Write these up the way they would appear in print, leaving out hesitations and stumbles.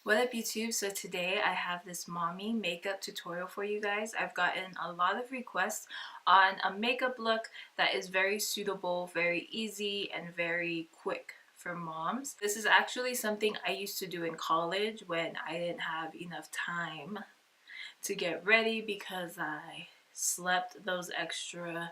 What up YouTube? So today I have this mommy makeup tutorial for you guys. I've gotten a lot of requests on a makeup look that is very suitable, very easy, and very quick for moms. This is actually something I used to do in college when I didn't have enough time to get ready because I slept those extra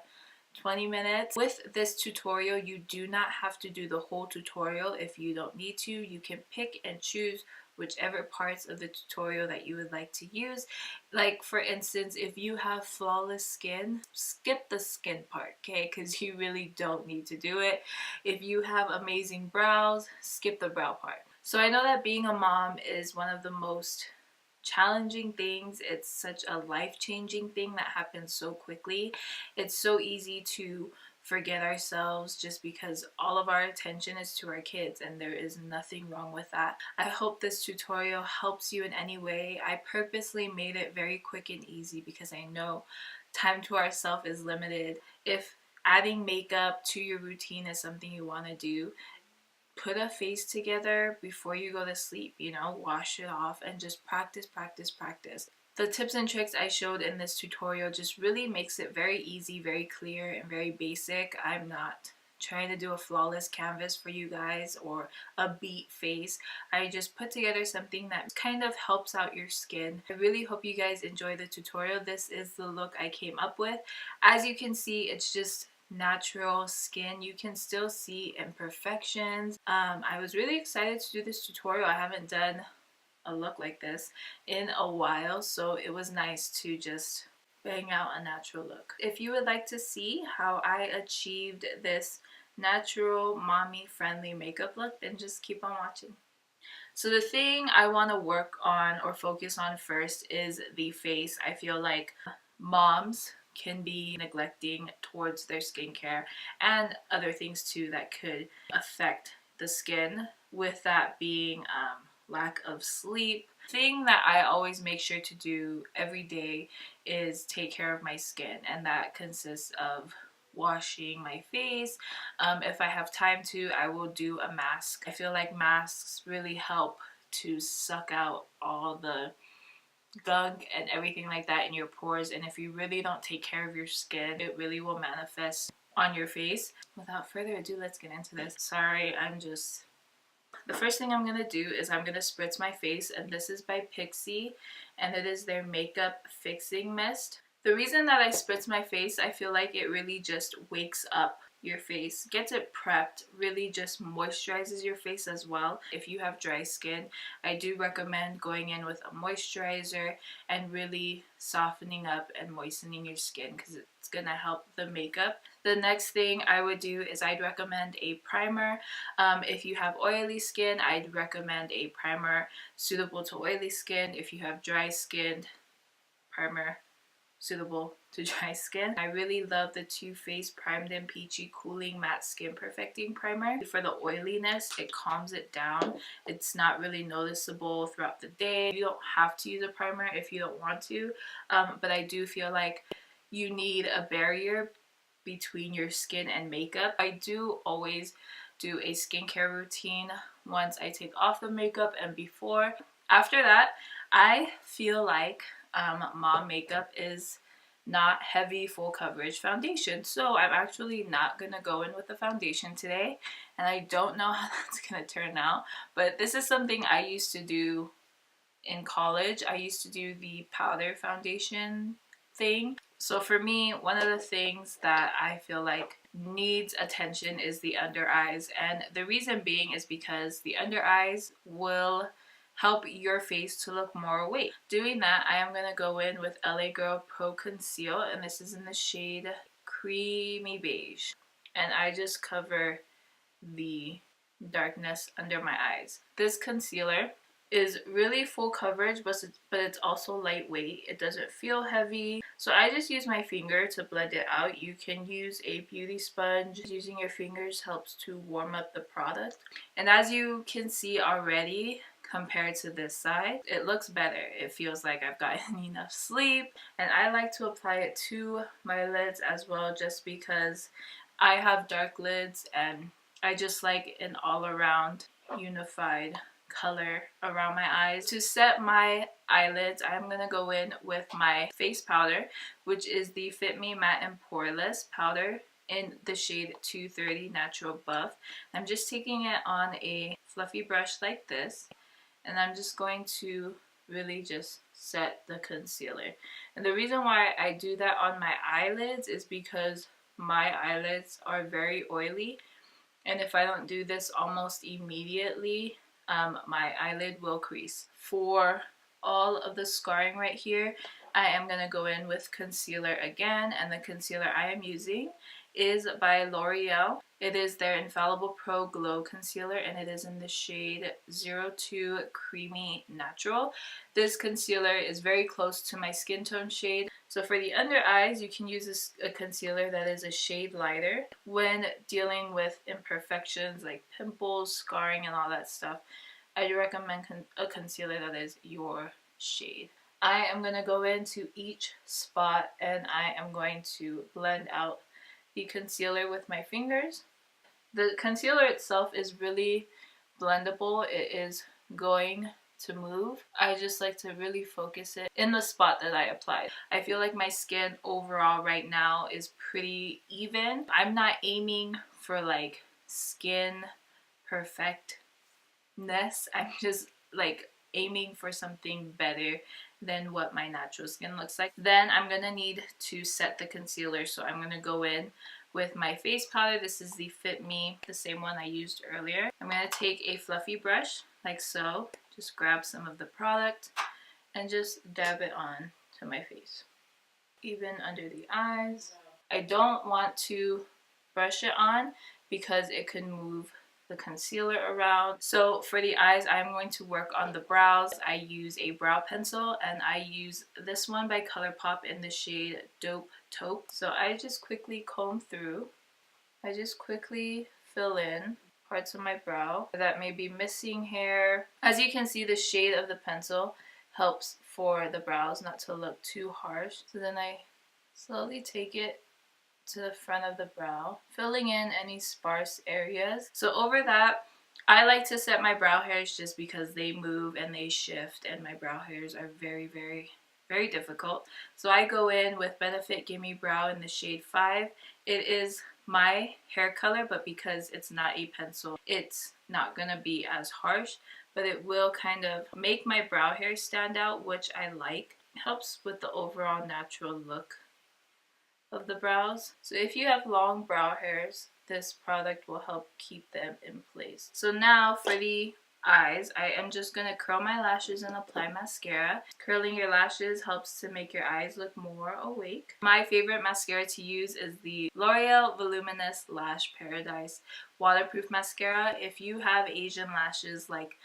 20 minutes. With this tutorial, you do not have to do the whole tutorial if you don't need to. You can pick and choose whichever parts of the tutorial that you would like to use. Like for instance, if you have flawless skin, skip the skin part, okay? Because you really don't need to do it. If you have amazing brows, skip the brow part. So I know that being a mom is one of the most challenging things. It's such a life-changing thing that happens so quickly. It's so easy to forget ourselves just because all of our attention is to our kids, and there is nothing wrong with that. I hope this tutorial helps you in any way. I purposely made it very quick and easy because I know time to ourselves is limited. If adding makeup to your routine is something you want to do, put a face together before you go to sleep, wash it off and just practice. The tips and tricks I showed in this tutorial just really makes it very easy, very clear, and very basic. I'm not trying to do a flawless canvas for you guys or a beat face. I just put together something that kind of helps out your skin. I really hope you guys enjoy the tutorial. This is the look I came up with. As you can see, it's just natural skin. You can still see imperfections. I was really excited to do this tutorial. I haven't done a look like this in a while, so it was nice to just bang out a natural look. If you would like to see how I achieved this natural mommy friendly makeup look, then just keep on watching. So the thing I want to work on or focus on first is the face. I feel like moms can be neglecting towards their skincare and other things too that could affect the skin, with that being lack of sleep. Thing that I always make sure to do every day is take care of my skin, and that consists of washing my face. If I have time to, I will do a mask. I feel like masks really help to suck out all the gunk and everything like that in your pores, and if you really don't take care of your skin, it really will manifest on your face. Without further ado, let's get into this. Sorry, the first thing I'm gonna do is I'm gonna spritz my face, and this is by Pixi, and it is their makeup fixing mist. The reason that I spritz my face, I feel like it really just wakes up your face, gets it prepped, really just moisturizes your face as well. If you have dry skin, I do recommend going in with a moisturizer and really softening up and moistening your skin because it's gonna help the makeup. The next thing I would do is I'd recommend a primer. If you have oily skin, I'd recommend a primer suitable to oily skin. If you have dry skin, primer suitable to dry skin. I really love the Too Faced Primed and Peachy Cooling Matte Skin Perfecting Primer. For the oiliness, it calms it down. It's not really noticeable throughout the day. You don't have to use a primer if you don't want to, but I do feel like you need a barrier between your skin and makeup. I do always do a skincare routine once I take off the makeup and before. After that, I feel like mom makeup is not heavy full coverage foundation, so I'm actually not gonna go in with the foundation today, and I don't know how that's gonna turn out, but this is something I used to do in college. I used to do the powder foundation thing. So for me, one of the things that I feel like needs attention is the under eyes, and the reason being is because the under eyes will help your face to look more awake. Doing that, I am going to go in with LA Girl Pro Conceal, and this is in the shade Creamy Beige. And I just cover the darkness under my eyes. This concealer is really full coverage, but it's also lightweight. It doesn't feel heavy. So I just use my finger to blend it out. You can use a beauty sponge. Using your fingers helps to warm up the product. And as you can see already, compared to this side, it looks better. It feels like I've gotten enough sleep, and I like to apply it to my lids as well, just because I have dark lids and I just like an all-around unified color around my eyes. To set my eyelids, I'm gonna go in with my face powder, which is the Fit Me Matte and Poreless powder in the shade 230 Natural Buff. I'm just taking it on a fluffy brush like this, and I'm just going to really just set the concealer. And the reason why I do that on my eyelids is because my eyelids are very oily, and if I don't do this almost immediately, my eyelid will crease. For all of the scarring right here, I am going to go in with concealer again, and the concealer I am using is by L'Oreal. It is their Infallible Pro Glow Concealer, and it is in the shade 02 Creamy Natural. This concealer is very close to my skin tone shade. So for the under eyes, you can use a concealer that is a shade lighter. When dealing with imperfections like pimples, scarring, and all that stuff, I do recommend a concealer that is your shade. I am going to go into each spot and I am going to blend out the concealer with my fingers. The concealer itself is really blendable. It is going to move. I just like to really focus it in the spot that I applied. I feel like my skin overall right now is pretty even. I'm not aiming for like skin perfectness. I'm just like aiming for something better than what my natural skin looks like. Then I'm gonna need to set the concealer, so I'm gonna go in with my face powder. This is the Fit Me, the same one I used earlier. I'm gonna take a fluffy brush like so, just grab some of the product and just dab it on to my face, even under the eyes. I don't want to brush it on because it can move the concealer around. So for the eyes, I'm going to work on the brows. I use a brow pencil, and I use this one by ColourPop in the shade Dope Taupe. So I just quickly comb through. I just quickly fill in parts of my brow that may be missing hair. As you can see, the shade of the pencil helps for the brows not to look too harsh. So then I slowly take it to the front of the brow, filling in any sparse areas. So over that, I like to set my brow hairs just because they move and they shift, and my brow hairs are very, very, very difficult. So I go in with Benefit Gimme Brow in the shade 5. It is my hair color, but because it's not a pencil, it's not gonna be as harsh, but it will kind of make my brow hair stand out, which I like. It helps with the overall natural look of the brows. So if you have long brow hairs, this product will help keep them in place. So now for the eyes, I am just going to curl my lashes and apply mascara. Curling your lashes helps to make your eyes look more awake. My favorite mascara to use is the L'Oreal Voluminous Lash Paradise Waterproof Mascara. If you have Asian lashes like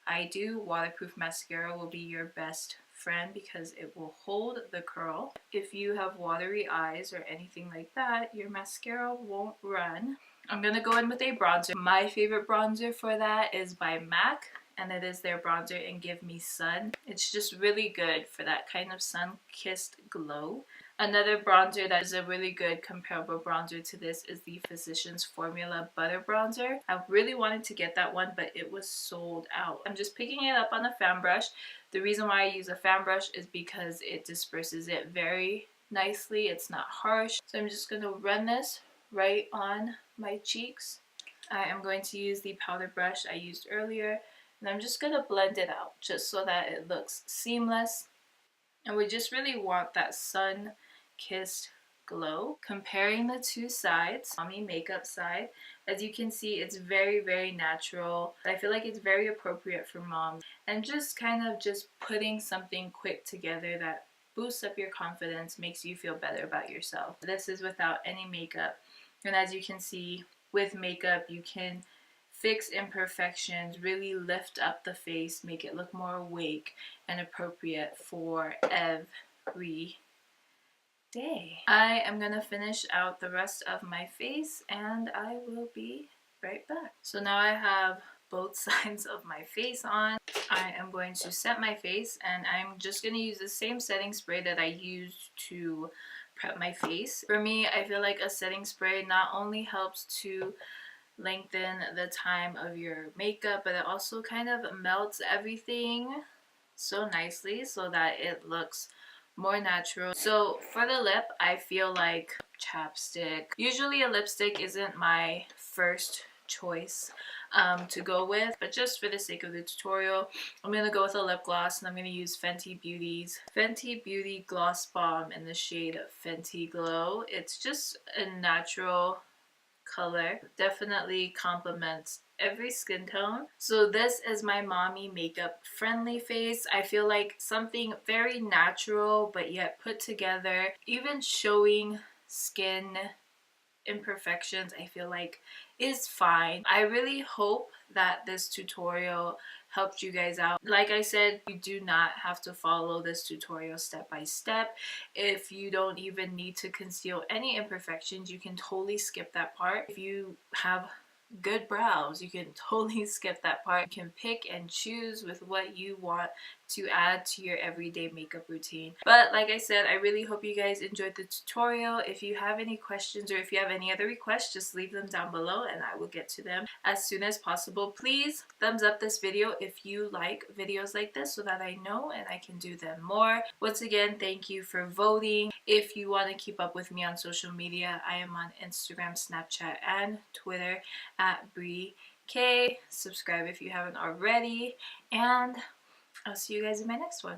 I do, waterproof mascara will be your best friend because it will hold the curl. If you have watery eyes or anything like that, your mascara won't run. I'm gonna go in with a bronzer. My favorite bronzer for that is by MAC, and it is their bronzer in Give Me Sun. It's just really good for that kind of sun-kissed glow. Another bronzer that is a really good comparable bronzer to this is the Physicians Formula Butter Bronzer. I really wanted to get that one, but it was sold out. I'm just picking it up on a fan brush. The reason why I use a fan brush is because it disperses it very nicely. It's not harsh. So I'm just going to run this right on my cheeks. I am going to use the powder brush I used earlier, and I'm just going to blend it out just so that it looks seamless. And we just really want that sun-kissed glow. Comparing the two sides, mommy makeup side, as you can see, it's very, very natural. I feel like it's very appropriate for moms, and just kind of just putting something quick together that boosts up your confidence, makes you feel better about yourself. This is without any makeup, and as you can see, with makeup you can fix imperfections, really lift up the face, make it look more awake and appropriate for every day. I am gonna finish out the rest of my face and I will be right back. So now I have both sides of my face on. I am going to set my face, and I'm just gonna use the same setting spray that I used to prep my face. For me, I feel like a setting spray not only helps to lengthen the time of your makeup, but it also kind of melts everything so nicely so that it looks more natural. So for the lip, I feel like chapstick. Usually a lipstick isn't my first choice to go with, but just for the sake of the tutorial, I'm gonna go with a lip gloss, and I'm gonna use Fenty Beauty's Fenty Beauty Gloss Bomb in the shade Fenty Glow. It's just a natural color, definitely complements every skin tone. So this is my mommy makeup friendly face. I feel like something very natural but yet put together, even showing skin imperfections, I feel like is fine. I really hope that this tutorial helped you guys out. Like I said, you do not have to follow this tutorial step by step. If you don't even need to conceal any imperfections, you can totally skip that part. If you have good brows, you can totally skip that part. You can pick and choose with what you want to add to your everyday makeup routine. But like I said, I really hope you guys enjoyed the tutorial. If you have any questions or if you have any other requests, just leave them down below and I will get to them as soon as possible. Please thumbs up this video if you like videos like this so that I know and I can do them more. Once again, thank you for voting. If you want to keep up with me on social media, I am on Instagram, Snapchat, and Twitter at Bryyykayyy. Subscribe if you haven't already, and I'll see you guys in my next one.